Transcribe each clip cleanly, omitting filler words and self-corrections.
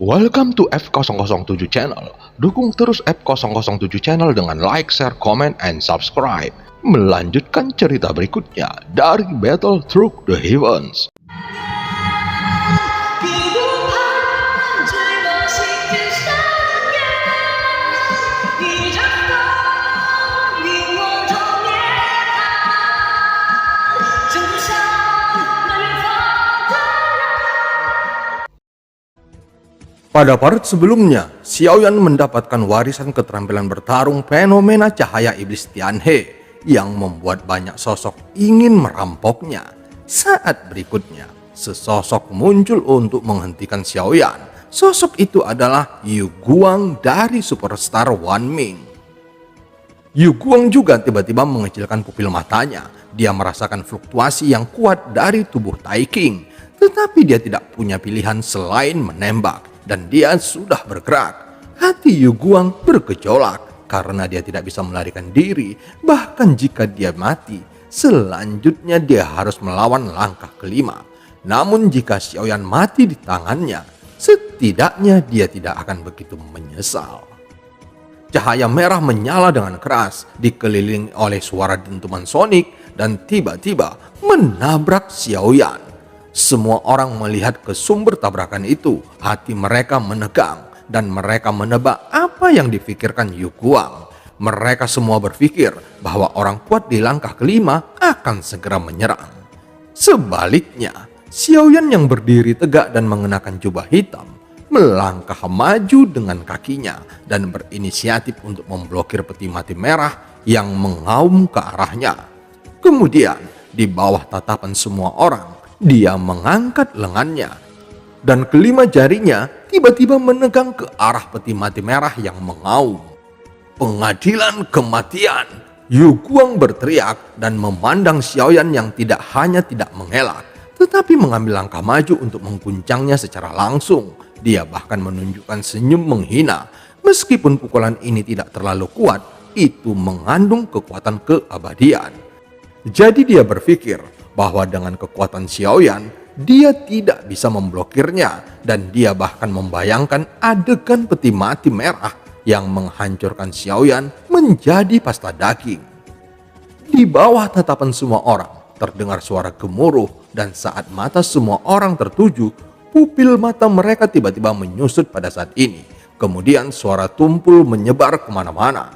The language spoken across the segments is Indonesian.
Welcome to F007 Channel. Dukung terus F007 Channel dengan like, share, comment, and subscribe. Melanjutkan cerita berikutnya dari Battle Through the Heavens. Pada part sebelumnya, Xiaoyan mendapatkan warisan keterampilan bertarung fenomena cahaya iblis Tianhe yang membuat banyak sosok ingin merampoknya. Saat berikutnya, sesosok muncul untuk menghentikan Xiaoyan. Sosok itu adalah Yu Guang dari Superstar Wan Ming. Yu Guang juga tiba-tiba mengecilkan pupil matanya. Dia merasakan fluktuasi yang kuat dari tubuh Tai King, tetapi dia tidak punya pilihan selain menembak. Dan dia sudah bergerak. Hati Yu Guang bergejolak karena dia tidak bisa melarikan diri. Bahkan jika dia mati, selanjutnya dia harus melawan langkah kelima. Namun jika Xiaoyan mati di tangannya, setidaknya dia tidak akan begitu menyesal. Cahaya merah menyala dengan keras, dikelilingi oleh suara dentuman sonik dan tiba-tiba menabrak Xiaoyan. Semua orang melihat ke sumber tabrakan itu, hati mereka menegang dan mereka menebak apa yang difikirkan Yu Guang. Mereka semua berpikir bahwa orang kuat di langkah kelima akan segera menyerang. Sebaliknya, Xiaoyan yang berdiri tegak dan mengenakan jubah hitam melangkah maju dengan kakinya dan berinisiatif untuk memblokir peti mati merah yang mengaum ke arahnya. Kemudian, di bawah tatapan semua orang, dia mengangkat lengannya dan kelima jarinya tiba-tiba menegang ke arah peti mati merah yang mengaum. Pengadilan kematian! Yu Guang berteriak dan memandang Xiaoyan yang tidak hanya tidak mengelak, tetapi mengambil langkah maju untuk mengguncangnya secara langsung. Dia bahkan menunjukkan senyum menghina. Meskipun pukulan ini tidak terlalu kuat, itu mengandung kekuatan keabadian. Jadi dia berpikir bahwa dengan kekuatan Xiaoyan, dia tidak bisa memblokirnya dan dia bahkan membayangkan adegan peti mati merah yang menghancurkan Xiaoyan menjadi pasta daging. Di bawah tatapan semua orang, terdengar suara gemuruh dan saat mata semua orang tertuju, pupil mata mereka tiba-tiba menyusut pada saat ini. Kemudian suara tumpul menyebar kemana-mana.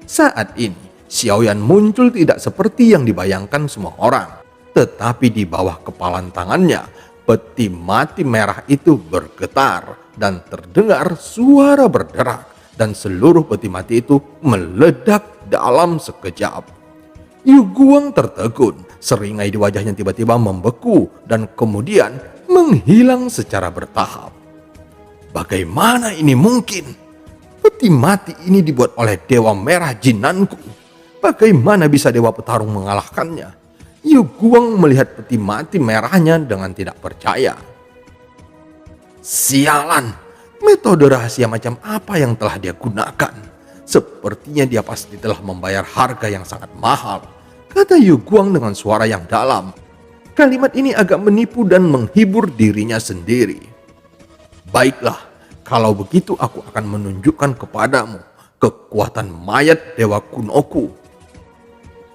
Saat ini, Xiaoyan muncul tidak seperti yang dibayangkan semua orang. Tetapi di bawah kepalan tangannya, peti mati merah itu bergetar dan terdengar suara berderak dan seluruh peti mati itu meledak dalam sekejap. Yu Guang tertegun, seringai di wajahnya tiba-tiba membeku dan kemudian menghilang secara bertahap. Bagaimana ini mungkin? Peti mati ini dibuat oleh Dewa Merah Jinanku. Bagaimana bisa Dewa Petarung mengalahkannya? Yu Guang melihat peti mati merahnya dengan tidak percaya. Sialan, metode rahasia macam apa yang telah dia gunakan? Sepertinya dia pasti telah membayar harga yang sangat mahal, kata Yu Guang dengan suara yang dalam. Kalimat ini agak menipu dan menghibur dirinya sendiri. Baiklah, kalau begitu aku akan menunjukkan kepadamu kekuatan mayat Dewa kunoku.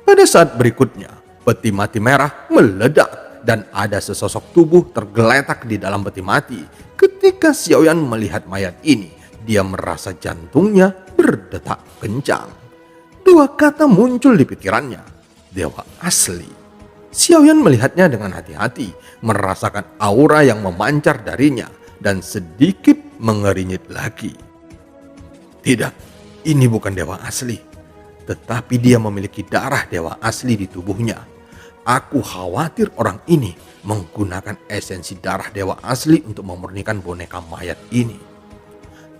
Pada saat berikutnya, peti mati merah meledak dan ada sesosok tubuh tergeletak di dalam peti mati. Ketika Xiaoyan melihat mayat ini, dia merasa jantungnya berdetak kencang. Dua kata muncul di pikirannya, dewa asli. Xiaoyan melihatnya dengan hati-hati, merasakan aura yang memancar darinya dan sedikit mengernyit lagi. Tidak, ini bukan dewa asli, tetapi dia memiliki darah dewa asli di tubuhnya. Aku khawatir orang ini menggunakan esensi darah dewa asli untuk memurnikan boneka mayat ini.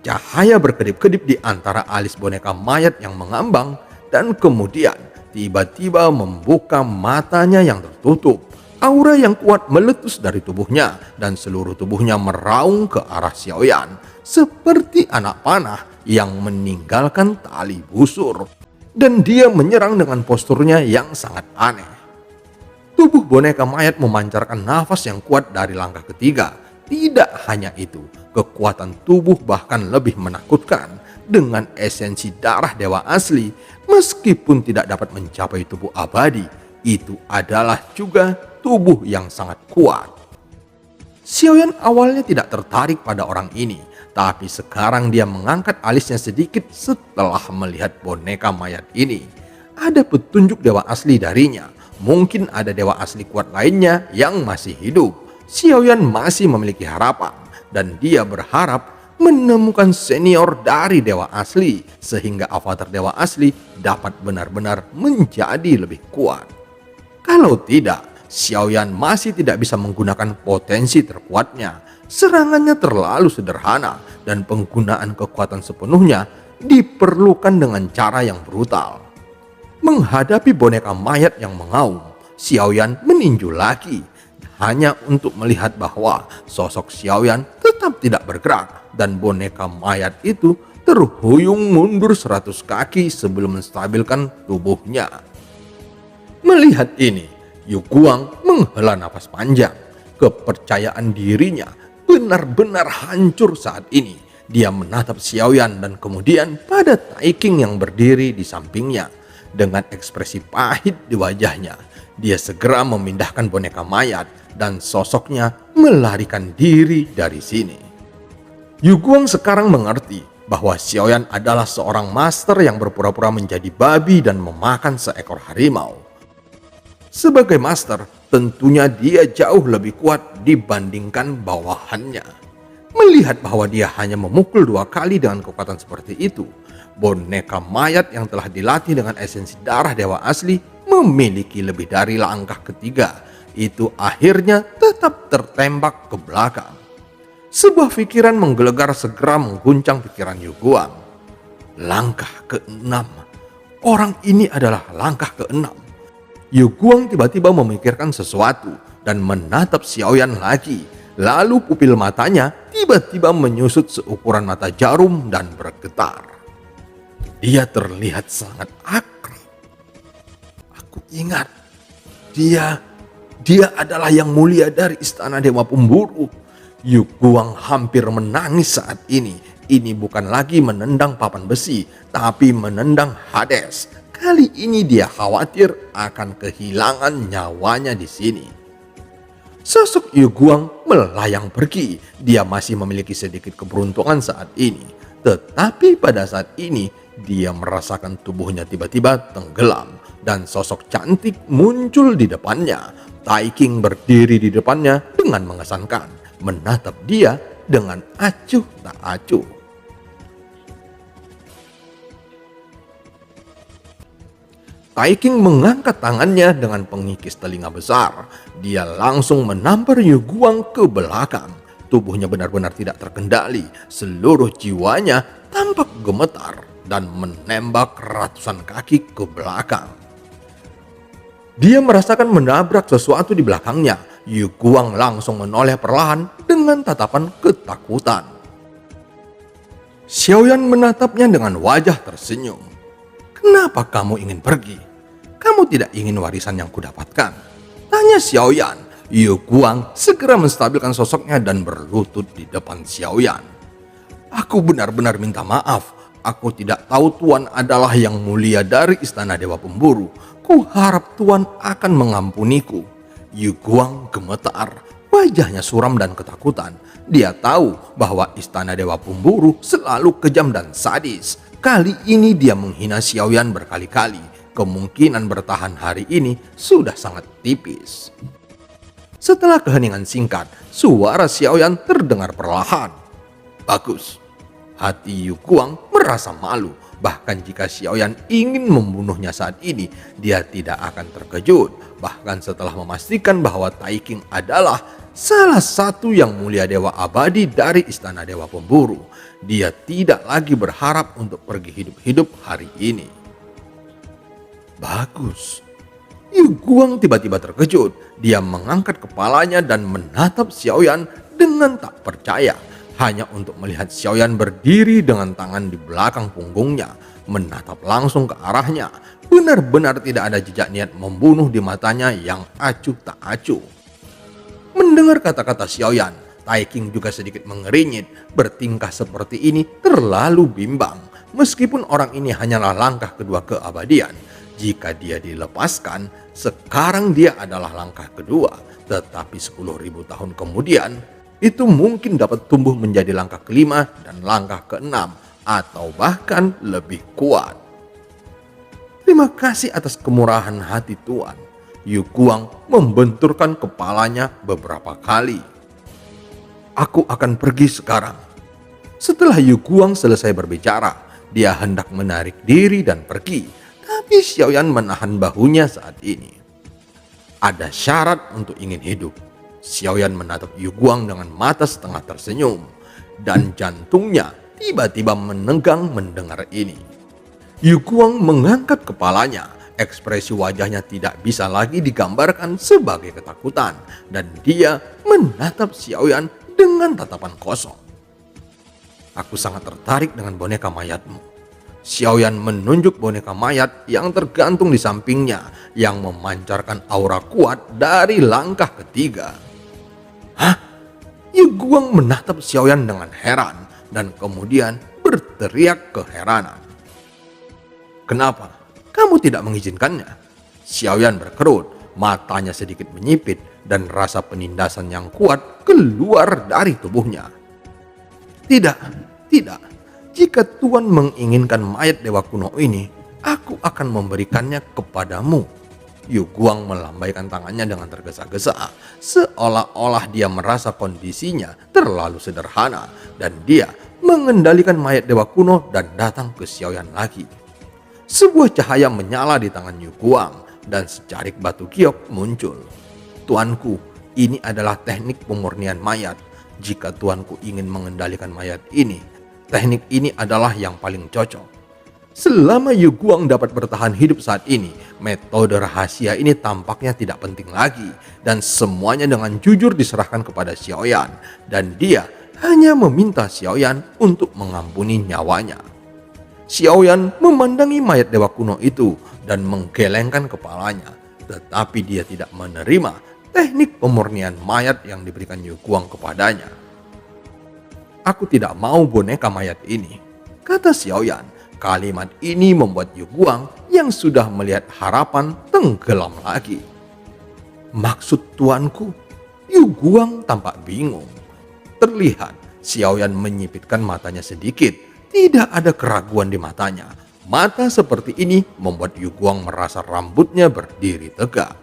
Cahaya berkedip-kedip di antara alis boneka mayat yang mengambang dan kemudian tiba-tiba membuka matanya yang tertutup. Aura yang kuat meletus dari tubuhnya dan seluruh tubuhnya meraung ke arah Xiaoyan seperti anak panah yang meninggalkan tali busur. Dan dia menyerang dengan posturnya yang sangat aneh. Tubuh boneka mayat memancarkan nafas yang kuat dari langkah ketiga. Tidak hanya itu, kekuatan tubuh bahkan lebih menakutkan dengan esensi darah dewa asli. Meskipun tidak dapat mencapai tubuh abadi, itu adalah juga tubuh yang sangat kuat. Xiaoyan awalnya tidak tertarik pada orang ini, tapi sekarang dia mengangkat alisnya sedikit setelah melihat boneka mayat ini. Ada petunjuk dewa asli darinya. Mungkin ada dewa asli kuat lainnya yang masih hidup. Xiaoyan masih memiliki harapan, dan dia berharap menemukan senior dari dewa asli sehingga avatar dewa asli dapat benar-benar menjadi lebih kuat. Kalau tidak, Xiaoyan masih tidak bisa menggunakan potensi terkuatnya. Serangannya terlalu sederhana dan penggunaan kekuatan sepenuhnya diperlukan dengan cara yang brutal. Menghadapi boneka mayat yang mengaum, Xiaoyan meninju lagi hanya untuk melihat bahwa sosok Xiaoyan tetap tidak bergerak dan boneka mayat itu terhuyung mundur 100 kaki sebelum menstabilkan tubuhnya. Melihat ini, Yu Guang menghela napas panjang. Kepercayaan dirinya benar-benar hancur saat ini. Dia menatap Xiaoyan dan kemudian pada Tai King yang berdiri di sampingnya. Dengan ekspresi pahit di wajahnya, dia segera memindahkan boneka mayat dan sosoknya melarikan diri dari sini. Yu Guang sekarang mengerti bahwa Xiaoyan adalah seorang master yang berpura-pura menjadi babi dan memakan seekor harimau. Sebagai master, tentunya dia jauh lebih kuat dibandingkan bawahannya. Melihat bahwa dia hanya memukul 2 kali dengan kekuatan seperti itu, boneka mayat yang telah dilatih dengan esensi darah dewa asli memiliki lebih dari langkah ketiga. Itu akhirnya tetap tertembak ke belakang. Sebuah pikiran menggelegar segera mengguncang pikiran Yu Guang. Langkah ke-6. Orang ini adalah langkah ke-6. Yu Guang tiba-tiba memikirkan sesuatu dan menatap Xiaoyan lagi. Lalu pupil matanya tiba-tiba menyusut seukuran mata jarum dan bergetar. Dia terlihat sangat akrab. Aku ingat, dia adalah yang mulia dari Istana Dewa Pemburu. Yu Guang hampir menangis saat ini. Ini bukan lagi menendang papan besi, tapi menendang Hades. Kali ini dia khawatir akan kehilangan nyawanya di sini. Sosok Yu Guang melayang pergi. Dia masih memiliki sedikit keberuntungan saat ini. Tetapi pada saat ini, dia merasakan tubuhnya tiba-tiba tenggelam. Dan sosok cantik muncul di depannya. Tai King berdiri di depannya dengan mengesankan, menatap dia dengan acuh tak acuh. Tai King mengangkat tangannya dengan pengikis telinga besar. Dia langsung menampar Yu Guang ke belakang. Tubuhnya benar-benar tidak terkendali. Seluruh jiwanya tampak gemetar dan menembak ratusan kaki ke belakang. Dia merasakan menabrak sesuatu di belakangnya. Yu Guang langsung menoleh perlahan dengan tatapan ketakutan. Xiaoyan menatapnya dengan wajah tersenyum. Kenapa kamu ingin pergi? Kamu tidak ingin warisan yang kudapatkan? Tanya Xiaoyan. Yu Guang segera menstabilkan sosoknya dan berlutut di depan Xiaoyan. Aku benar-benar minta maaf. Aku tidak tahu Tuan adalah yang mulia dari Istana Dewa Pemburu. Kuharap Tuan akan mengampuniku. Yu Guang gemetar. Wajahnya suram dan ketakutan. Dia tahu bahwa Istana Dewa Pemburu selalu kejam dan sadis. Kali ini dia menghina Xiaoyan berkali-kali. Kemungkinan bertahan hari ini sudah sangat tipis. Setelah keheningan singkat, suara Xiaoyan terdengar perlahan. Bagus. Hati Yu Guang merasa malu. Bahkan jika Xiaoyan ingin membunuhnya saat ini, dia tidak akan terkejut. Bahkan setelah memastikan bahwa Tai King adalah salah satu yang mulia dewa abadi dari Istana Dewa Pemburu, dia tidak lagi berharap untuk pergi hidup-hidup hari ini. Bagus. Yu Guang tiba-tiba terkejut. Dia mengangkat kepalanya dan menatap Xiaoyan dengan tak percaya. Hanya untuk melihat Xiaoyan berdiri dengan tangan di belakang punggungnya, menatap langsung ke arahnya. Benar-benar tidak ada jejak niat membunuh di matanya yang acuh tak acuh. Mendengar kata-kata Xiaoyan, Taiking juga sedikit mengerinyit. Bertingkah seperti ini terlalu bimbang. Meskipun orang ini hanyalah langkah kedua keabadian, jika dia dilepaskan, sekarang dia adalah langkah kedua. Tetapi 10.000 tahun kemudian, itu mungkin dapat tumbuh menjadi langkah kelima dan langkah keenam, atau bahkan lebih kuat. Terima kasih atas kemurahan hati Tuan. Yu Guang membenturkan kepalanya beberapa kali. Aku akan pergi sekarang. Setelah Yu Guang selesai berbicara, dia hendak menarik diri dan pergi. Tapi Xiaoyan menahan bahunya saat ini. Ada syarat untuk ingin hidup. Xiaoyan menatap Yu Guang dengan mata setengah tersenyum. Dan jantungnya tiba-tiba menegang mendengar ini. Yu Guang mengangkat kepalanya. Ekspresi wajahnya tidak bisa lagi digambarkan sebagai ketakutan. Dan dia menatap Xiaoyan dengan tatapan kosong. Aku sangat tertarik dengan boneka mayatmu. Xiaoyan menunjuk boneka mayat yang tergantung di sampingnya, yang memancarkan aura kuat dari langkah ketiga. Hah? Yu Guang menatap Xiaoyan dengan heran dan kemudian berteriak keheranan. Kenapa? Kamu tidak mengizinkannya? Xiaoyan berkerut, matanya sedikit menyipit dan rasa penindasan yang kuat keluar dari tubuhnya. Tidak. Jika Tuan menginginkan mayat dewa kuno ini, aku akan memberikannya kepadamu. Yu Guang melambaikan tangannya dengan tergesa-gesa, seolah-olah dia merasa kondisinya terlalu sederhana dan dia mengendalikan mayat dewa kuno dan datang ke Xiaoyan lagi. Sebuah cahaya menyala di tangan Yu Guang dan secarik batu giok muncul. Tuanku, ini adalah teknik pemurnian mayat. Jika tuanku ingin mengendalikan mayat ini, teknik ini adalah yang paling cocok. Selama Yu Guang dapat bertahan hidup saat ini, metode rahasia ini tampaknya tidak penting lagi. Dan semuanya dengan jujur diserahkan kepada Xiaoyan. Dan dia hanya meminta Xiaoyan untuk mengampuni nyawanya. Xiaoyan memandangi mayat dewa kuno itu dan menggelengkan kepalanya. Tetapi dia tidak menerima teknik pemurnian mayat yang diberikan Yu Guang kepadanya. Aku tidak mau boneka mayat ini, kata Xiaoyan. Kalimat ini membuat Yu Guang yang sudah melihat harapan tenggelam lagi. Maksud tuanku? Yu Guang tampak bingung. Terlihat Xiaoyan menyipitkan matanya sedikit. Tidak ada keraguan di matanya. Mata seperti ini membuat Yu Guang merasa rambutnya berdiri tegak.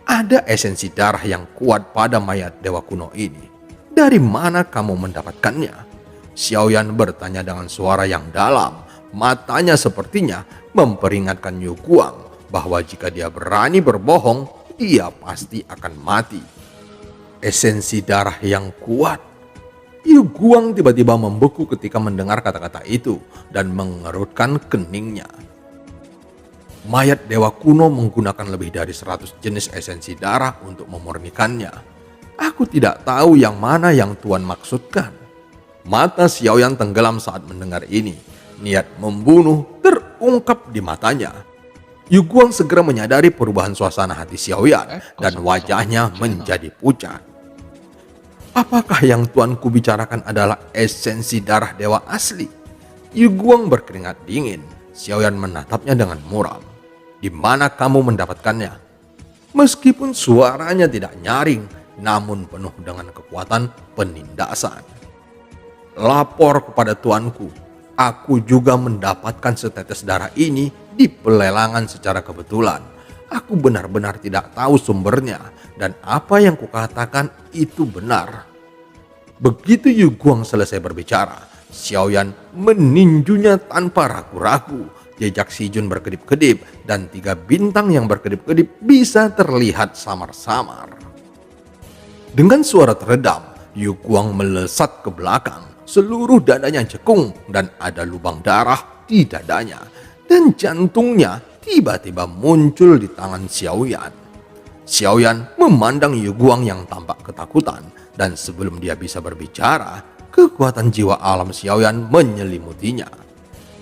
Ada esensi darah yang kuat pada mayat dewa kuno ini. Dari mana kamu mendapatkannya? Xiaoyan bertanya dengan suara yang dalam. Matanya sepertinya memperingatkan Yu Guang bahwa jika dia berani berbohong, dia pasti akan mati. Esensi darah yang kuat. Yu Guang tiba-tiba membeku ketika mendengar kata-kata itu dan mengerutkan keningnya. Mayat dewa kuno menggunakan lebih dari 100 jenis esensi darah untuk memurnikannya. Aku tidak tahu yang mana yang Tuan maksudkan. Mata Xiaoyan tenggelam saat mendengar ini. Niat membunuh terungkap di matanya. Yu Guang segera menyadari perubahan suasana hati Xiaoyan dan wajahnya menjadi pucat. Apakah yang tuanku bicarakan adalah esensi darah dewa asli? Yu Guang berkeringat dingin. Xiaoyan menatapnya dengan muram. Di mana kamu mendapatkannya? Meskipun suaranya tidak nyaring, namun penuh dengan kekuatan penindasan. Lapor kepada tuanku, aku juga mendapatkan setetes darah ini di pelelangan secara kebetulan. Aku benar-benar tidak tahu sumbernya dan apa yang kukatakan itu benar. Begitu Yu Guang selesai berbicara, Xiaoyan meninjunya tanpa ragu-ragu. Jejak Si Jun berkedip-kedip dan 3 bintang yang berkedip-kedip bisa terlihat samar-samar. Dengan suara teredam, Yu Guang melesat ke belakang. Seluruh dadanya cekung dan ada lubang darah di dadanya. Dan jantungnya tiba-tiba muncul di tangan Xiaoyan. Xiaoyan memandang Yu Guang yang tampak ketakutan. Dan sebelum dia bisa berbicara, kekuatan jiwa alam Xiaoyan menyelimutinya.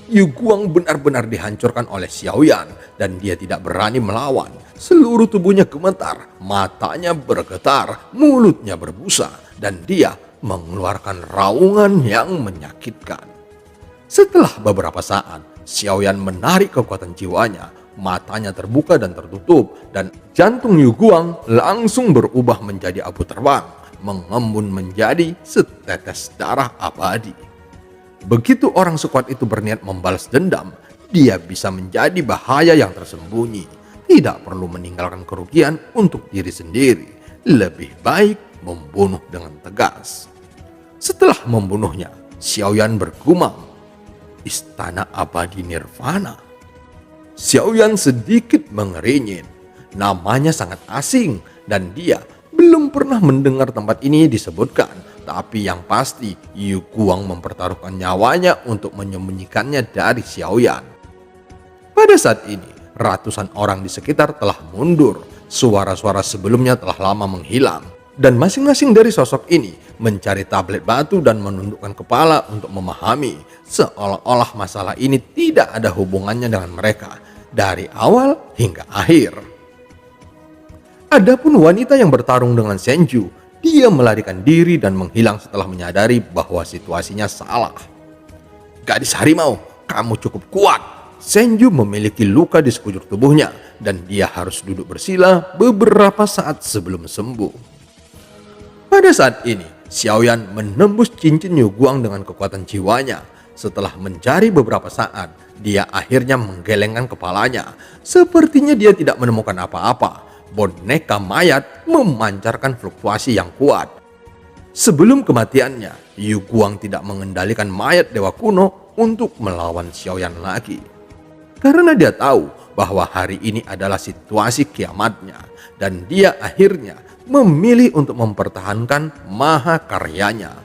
Yu Guang benar-benar dihancurkan oleh Xiaoyan dan dia tidak berani melawan. Seluruh tubuhnya gemetar, matanya bergetar, mulutnya berbusa, dan dia mengeluarkan raungan yang menyakitkan. Setelah beberapa saat, Xiaoyan menarik kekuatan jiwanya, matanya terbuka dan tertutup, dan jantung Yu Guang langsung berubah menjadi abu terbang, mengembun menjadi setetes darah abadi. Begitu orang sekuat itu berniat membalas dendam, dia bisa menjadi bahaya yang tersembunyi. Tidak perlu meninggalkan kerugian untuk diri sendiri. Lebih baik membunuh dengan tegas. Setelah membunuhnya, Xiaoyan bergumam, "Istana abadi Nirvana." Xiaoyan sedikit mengeringin. Namanya sangat asing dan dia belum pernah mendengar tempat ini disebutkan. Tapi yang pasti, Yu Guang mempertaruhkan nyawanya untuk menyembunyikannya dari Xiaoyan. Pada saat ini, ratusan orang di sekitar telah mundur. Suara-suara sebelumnya telah lama menghilang. Dan masing-masing dari sosok ini mencari tablet batu dan menundukkan kepala untuk memahami. Seolah-olah masalah ini tidak ada hubungannya dengan mereka. Dari awal hingga akhir. Adapun wanita yang bertarung dengan Senju, dia melarikan diri dan menghilang setelah menyadari bahwa situasinya salah. "Gadis harimau, kamu cukup kuat." Senju memiliki luka di sekujur tubuhnya dan dia harus duduk bersila beberapa saat sebelum sembuh. Pada saat ini, Xiaoyan menembus cincin Yu Guang dengan kekuatan jiwanya. Setelah mencari beberapa saat, dia akhirnya menggelengkan kepalanya. Sepertinya dia tidak menemukan apa-apa. Boneka mayat memancarkan fluktuasi yang kuat. Sebelum kematiannya, Yu Guang tidak mengendalikan mayat dewa kuno untuk melawan Xiaoyan lagi. Karena dia tahu bahwa hari ini adalah situasi kiamatnya. Dan dia akhirnya memilih untuk mempertahankan mahakaryanya.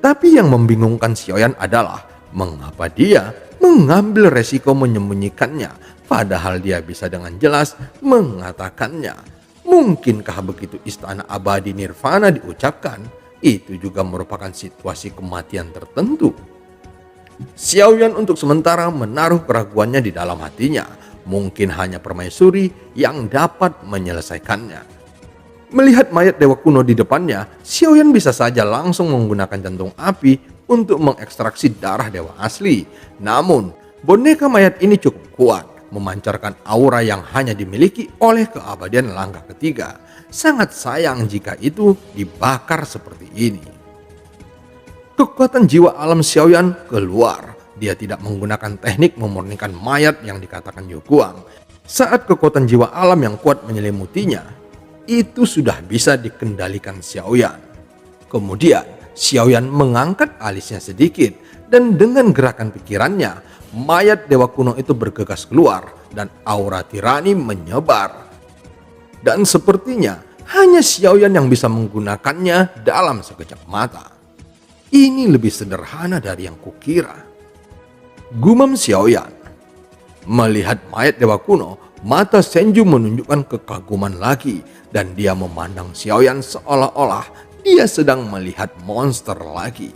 Tapi yang membingungkan Xiaoyan adalah mengapa dia mengambil resiko menyembunyikannya. Padahal dia bisa dengan jelas mengatakannya. Mungkinkah begitu istana abadi Nirvana diucapkan, itu juga merupakan situasi kematian tertentu? Xiaoyan untuk sementara menaruh keraguannya di dalam hatinya. Mungkin hanya permaisuri yang dapat menyelesaikannya. Melihat mayat dewa kuno di depannya, Xiaoyan bisa saja langsung menggunakan jantung api untuk mengekstraksi darah dewa asli. Namun, boneka mayat ini cukup kuat, memancarkan aura yang hanya dimiliki oleh keabadian langkah ketiga. Sangat sayang jika itu dibakar seperti ini. Kekuatan jiwa alam Xiaoyan keluar. Dia tidak menggunakan teknik memurnikan mayat yang dikatakan Yu Guang. Saat kekuatan jiwa alam yang kuat menyelimutinya, itu sudah bisa dikendalikan Xiaoyan. Kemudian Xiaoyan mengangkat alisnya sedikit dan dengan gerakan pikirannya, mayat dewa kuno itu bergegas keluar dan aura tirani menyebar. Dan sepertinya hanya Xiaoyan yang bisa menggunakannya dalam sekejap mata. Ini lebih sederhana dari yang kukira. Gumam Xiaoyan. Melihat mayat dewa kuno, mata Senju menunjukkan kekaguman lagi dan dia memandang Xiaoyan seolah-olah dia sedang melihat monster lagi.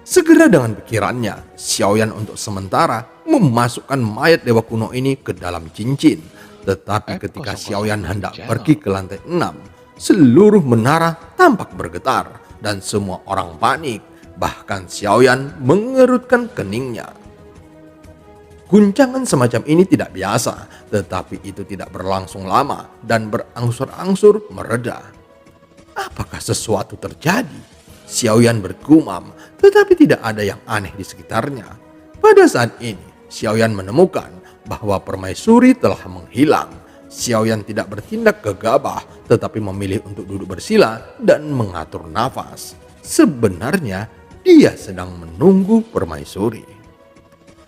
Segera dengan pikirannya, Xiaoyan untuk sementara memasukkan mayat dewa kuno ini ke dalam cincin. Tetapi ketika Xiaoyan hendak pergi ke lantai 6, seluruh menara tampak bergetar dan semua orang panik. Bahkan Xiaoyan mengerutkan keningnya. Guncangan semacam ini tidak biasa, tetapi itu tidak berlangsung lama dan berangsur-angsur mereda. Apakah sesuatu terjadi? Xiaoyan bergumam, tetapi tidak ada yang aneh di sekitarnya. Pada saat ini, Xiaoyan menemukan bahwa permaisuri telah menghilang. Xiaoyan tidak bertindak gegabah, tetapi memilih untuk duduk bersila dan mengatur nafas. Sebenarnya, dia sedang menunggu permaisuri.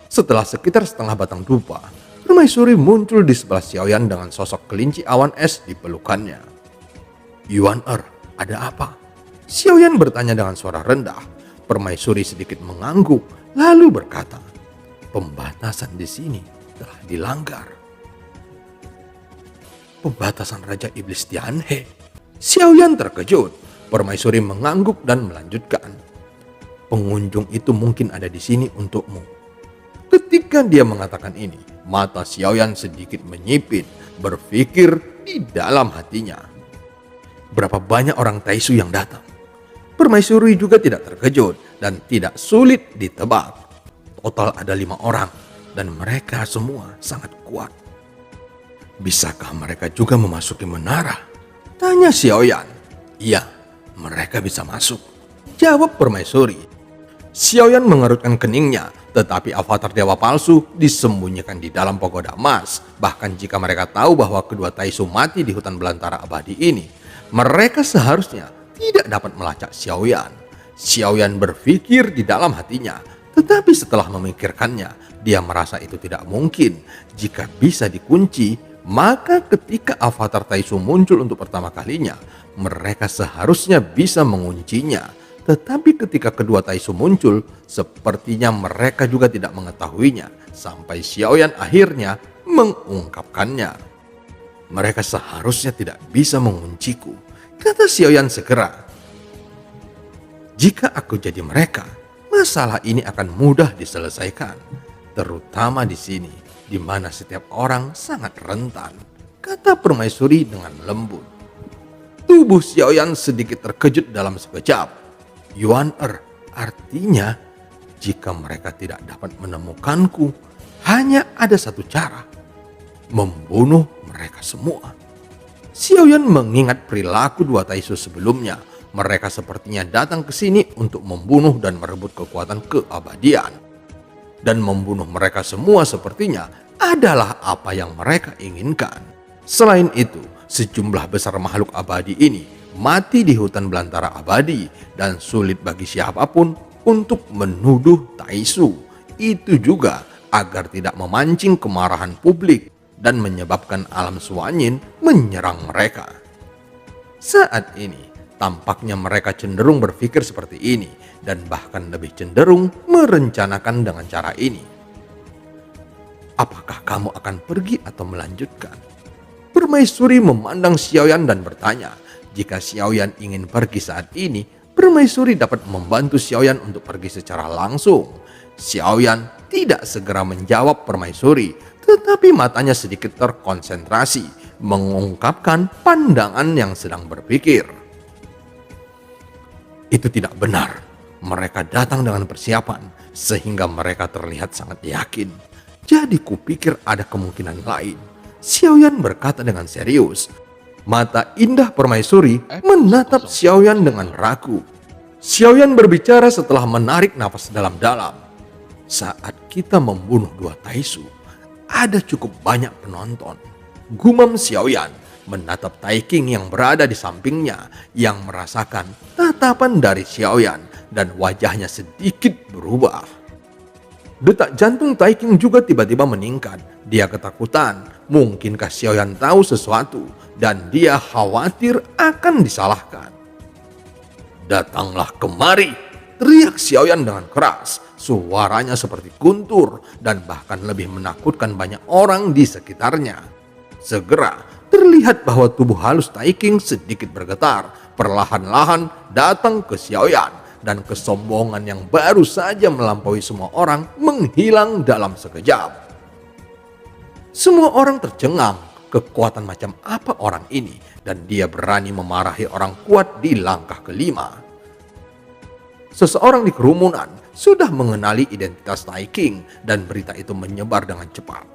Setelah sekitar setengah batang dupa, permaisuri muncul di sebelah Xiaoyan dengan sosok kelinci awan es di pelukannya. "Yuan ada apa?" Xiaoyan bertanya dengan suara rendah. Permaisuri sedikit mengangguk, lalu berkata, "Pembatasan di sini telah dilanggar." "Pembatasan Raja Iblis Tianhe?" Xiaoyan terkejut. Permaisuri mengangguk dan melanjutkan, "Pengunjung itu mungkin ada di sini untukmu. Ketika dia mengatakan ini, mata Xiaoyan sedikit menyipit, berpikir di dalam hatinya. Berapa banyak orang Taisu yang datang? Permaisuri juga tidak terkejut dan tidak sulit ditebak. Total ada 5 orang dan mereka semua sangat kuat. Bisakah mereka juga memasuki menara? Tanya Xiaoyan. Iya, mereka bisa masuk, jawab permaisuri. Xiaoyan mengerutkan keningnya, tetapi avatar dewa palsu disembunyikan di dalam pagoda emas. Bahkan jika mereka tahu bahwa kedua Taisu mati di hutan belantara abadi ini, mereka seharusnya tidak dapat melacak Xiaoyan. Xiaoyan berpikir di dalam hatinya, tetapi setelah memikirkannya, dia merasa itu tidak mungkin. Jika bisa dikunci, maka ketika avatar Taisu muncul untuk pertama kalinya, mereka seharusnya bisa menguncinya. Tetapi ketika kedua Taisu muncul, sepertinya mereka juga tidak mengetahuinya, sampai Xiaoyan akhirnya mengungkapkannya. Mereka seharusnya tidak bisa mengunciku, kata Xiaoyan segera. Jika aku jadi mereka, masalah ini akan mudah diselesaikan, terutama di sini, di mana setiap orang sangat rentan, kata permaisuri dengan lembut. Tubuh Xiaoyan sedikit terkejut dalam sekejap. Yuan artinya jika mereka tidak dapat menemukanku, hanya ada satu cara, membunuh mereka semua. Xiaoyan mengingat perilaku dua Taisu sebelumnya. Mereka sepertinya datang ke sini untuk membunuh dan merebut kekuatan keabadian. Dan membunuh mereka semua sepertinya adalah apa yang mereka inginkan. Selain itu, sejumlah besar makhluk abadi ini mati di hutan belantara abadi dan sulit bagi siapapun untuk menuduh Taisu. Itu juga agar tidak memancing kemarahan publik dan menyebabkan alam Suanyin menyerang mereka. Saat ini, tampaknya mereka cenderung berpikir seperti ini dan bahkan lebih cenderung merencanakan dengan cara ini. Apakah kamu akan pergi atau melanjutkan? Permaisuri memandang Xiaoyan dan bertanya. Jika Xiaoyan ingin pergi saat ini, permaisuri dapat membantu Xiaoyan untuk pergi secara langsung. Xiaoyan tidak segera menjawab permaisuri, tetapi matanya sedikit terkonsentrasi, mengungkapkan pandangan yang sedang berpikir. Itu tidak benar. Mereka datang dengan persiapan, sehingga mereka terlihat sangat yakin. Jadi kupikir ada kemungkinan lain. Xiaoyan berkata dengan serius. Mata indah permaisuri menatap Xiaoyan dengan ragu. Xiaoyan berbicara setelah menarik napas dalam-dalam. Saat kita membunuh dua Taisu, ada cukup banyak penonton. Gumam Xiaoyan menatap Tai King yang berada di sampingnya, yang merasakan tatapan dari Xiaoyan dan wajahnya sedikit berubah. Detak jantung Tai King juga tiba-tiba meningkat. Dia ketakutan, mungkinkah Xiaoyan tahu sesuatu dan dia khawatir akan disalahkan. Datanglah kemari, teriak Xiaoyan dengan keras. Suaranya seperti guntur dan bahkan lebih menakutkan banyak orang di sekitarnya. Segera terlihat bahwa tubuh halus Tai King sedikit bergetar, perlahan-lahan datang ke Xiaoyan, dan kesombongan yang baru saja melampaui semua orang menghilang dalam sekejap. Semua orang tercengang, kekuatan macam apa orang ini, dan dia berani memarahi orang kuat di langkah kelima. Seseorang di kerumunan sudah mengenali identitas Tai King dan berita itu menyebar dengan cepat.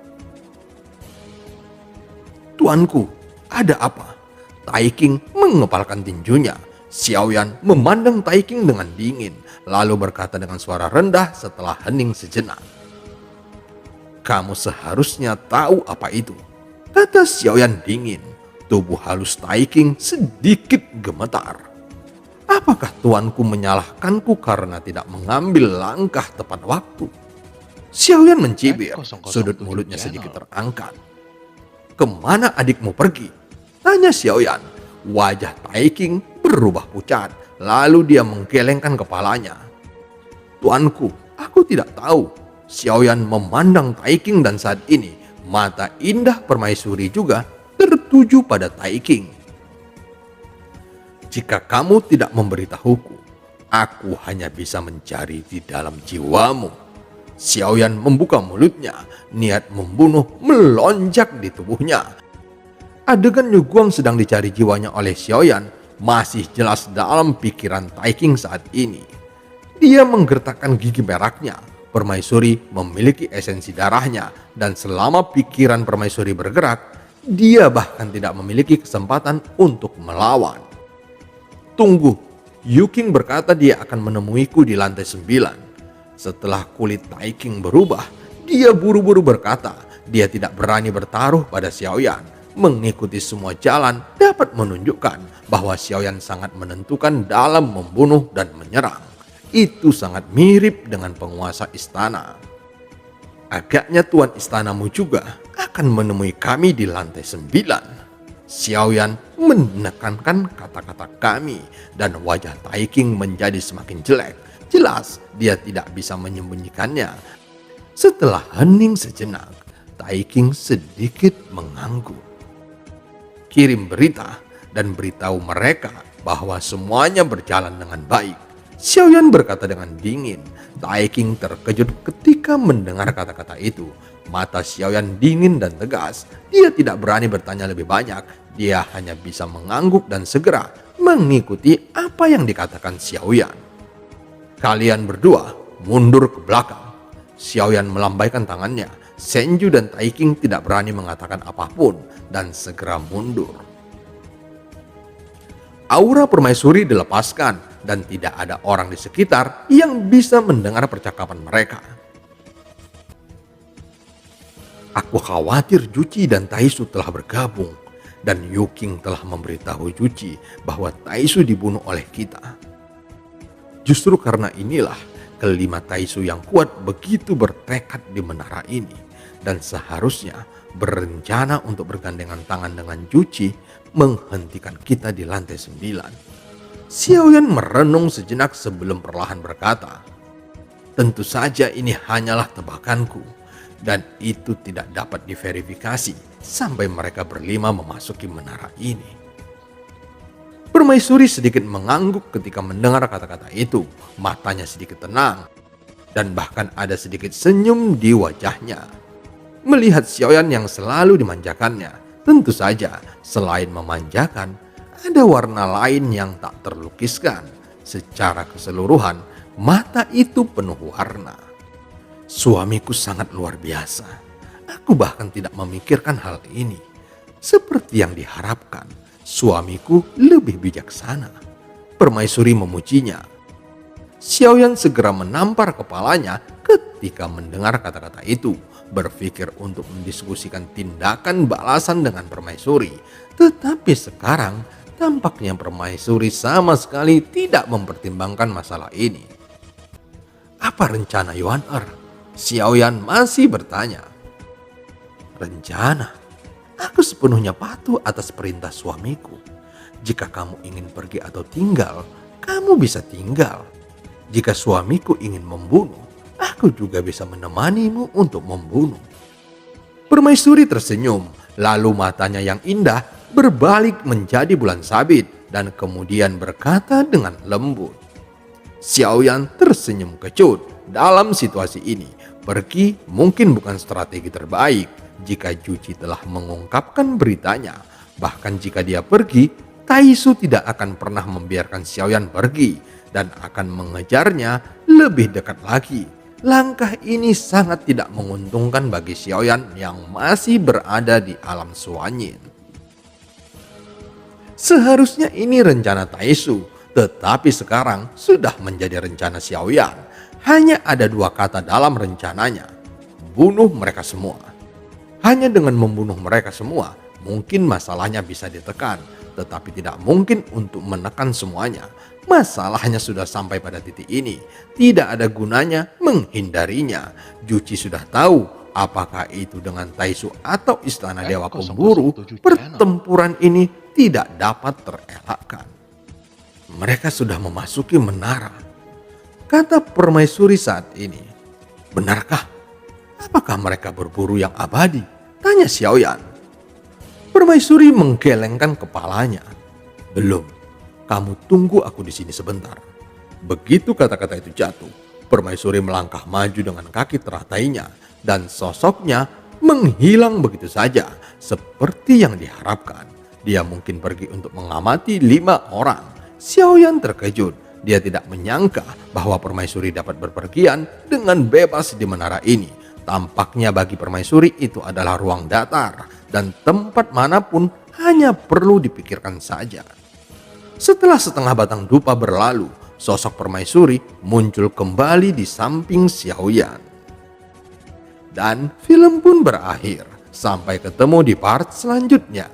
Tuanku, ada apa? Tai King mengepalkan tinjunya. Xiaoyan memandang Tai King dengan dingin, lalu berkata dengan suara rendah setelah hening sejenak. Kamu seharusnya tahu apa itu, kata Xiaoyan dingin. Tubuh halus Tai King sedikit gemetar. Apakah tuanku menyalahkanku karena tidak mengambil langkah tepat waktu? Xiaoyan mencibir, sudut mulutnya sedikit terangkat. Kemana adikmu pergi? Tanya Xiaoyan. Wajah Tai King berubah pucat, lalu dia menggelengkan kepalanya. Tuanku, aku tidak tahu. Xiaoyan memandang Tai King dan saat ini mata indah permaisuri juga tertuju pada Tai King. Jika kamu tidak memberitahuku, aku hanya bisa mencari di dalam jiwamu. Xiaoyan membuka mulutnya, niat membunuh melonjak di tubuhnya. Adegan Yu Guang sedang dicari jiwanya oleh Xiaoyan masih jelas dalam pikiran Taiking saat ini. Dia menggertakkan gigi meraknya. Permaisuri memiliki esensi darahnya, dan selama pikiran permaisuri bergerak, dia bahkan tidak memiliki kesempatan untuk melawan. Tunggu, Yuking berkata dia akan menemuiku di lantai 9. Setelah kulit Taiking berubah, dia buru-buru berkata dia tidak berani bertaruh pada Xiaoyan. Mengikuti semua jalan dapat menunjukkan bahwa Xiaoyan sangat menentukan dalam membunuh dan menyerang. Itu sangat mirip dengan penguasa istana. Agaknya tuan istanamu juga akan menemui kami di lantai 9. Xiaoyan menekankan kata-kata kami dan wajah Taiking menjadi semakin jelek. Jelas dia tidak bisa menyembunyikannya. Setelah hening sejenak, Taiking sedikit mengangguk. Kirim berita dan beritahu mereka bahwa semuanya berjalan dengan baik. Xiaoyan berkata dengan dingin. Taiking terkejut ketika mendengar kata-kata itu. Mata Xiaoyan dingin dan tegas. Dia tidak berani bertanya lebih banyak. Dia hanya bisa mengangguk dan segera mengikuti apa yang dikatakan Xiaoyan. Kalian berdua mundur ke belakang. Xiaoyan melambaikan tangannya. Senju dan Taiking tidak berani mengatakan apapun dan segera mundur. Aura permaisuri dilepaskan dan tidak ada orang di sekitar yang bisa mendengar percakapan mereka. Aku khawatir Juci dan Taisu telah bergabung dan Yuking telah memberitahu Juci bahwa Taisu dibunuh oleh kita. Justru karena inilah kelima Taisu yang kuat begitu bertekad di menara ini dan seharusnya berencana untuk bergandengan tangan dengan Juci menghentikan kita di lantai 9. Xiaoyan merenung sejenak sebelum perlahan berkata, tentu saja ini hanyalah tebakanku dan itu tidak dapat diverifikasi sampai mereka berlima memasuki menara ini. Permaisuri sedikit mengangguk ketika mendengar kata-kata itu. Matanya sedikit tenang dan bahkan ada sedikit senyum di wajahnya. Melihat Xiaoyan yang selalu dimanjakannya, tentu saja selain memanjakan, ada warna lain yang tak terlukiskan. Secara keseluruhan, mata itu penuh warna. Suamiku sangat luar biasa. Aku bahkan tidak memikirkan hal ini. Seperti yang diharapkan, suamiku lebih bijaksana. Permaisuri memujinya. Xiaoyan segera menampar kepalanya ketika mendengar kata-kata itu. Berpikir untuk mendiskusikan tindakan balasan dengan permaisuri. Tetapi sekarang tampaknya permaisuri sama sekali tidak mempertimbangkan masalah ini. Apa rencana Yuan Er? Xiaoyan masih bertanya. Rencana? Aku sepenuhnya patuh atas perintah suamiku. Jika kamu ingin pergi atau tinggal, kamu bisa tinggal. Jika suamiku ingin membunuh, aku juga bisa menemanimu untuk membunuh. Permaisuri tersenyum, lalu matanya yang indah berbalik menjadi bulan sabit dan kemudian berkata dengan lembut. Xiaoyan tersenyum kecut. Dalam situasi ini, pergi mungkin bukan strategi terbaik jika Juci telah mengungkapkan beritanya. Bahkan jika dia pergi, Taisu tidak akan pernah membiarkan Xiaoyan pergi dan akan mengejarnya lebih dekat lagi. Langkah ini sangat tidak menguntungkan bagi Xiaoyan yang masih berada di alam Suanyin. Seharusnya ini rencana Taisu, tetapi sekarang sudah menjadi rencana Xiaoyan. Hanya ada dua kata dalam rencananya, bunuh mereka semua. Hanya dengan membunuh mereka semua, mungkin masalahnya bisa ditekan, tetapi tidak mungkin untuk menekan semuanya. Masalahnya sudah sampai pada titik ini, tidak ada gunanya menghindarinya. Juci sudah tahu apakah itu dengan Taisu atau Istana Dewa Pemburu, pertempuran ini tidak dapat terelakkan. Mereka sudah memasuki menara, kata permaisuri saat ini. Benarkah? Apakah mereka berburu yang abadi? Tanya Xiaoyan. Permaisuri menggelengkan kepalanya. Belum, kamu tunggu aku di sini sebentar. Begitu kata-kata itu jatuh, Permaisuri melangkah maju dengan kaki teratainya dan sosoknya menghilang begitu saja seperti yang diharapkan. Dia mungkin pergi untuk mengamati 5 orang. Xiaoyan terkejut. Dia tidak menyangka bahwa permaisuri dapat berpergian dengan bebas di menara ini. Tampaknya bagi permaisuri itu adalah ruang datar dan tempat manapun hanya perlu dipikirkan saja. Setelah setengah batang dupa berlalu, sosok permaisuri muncul kembali di samping Xiaoyan. Dan film pun berakhir. Sampai ketemu di part selanjutnya.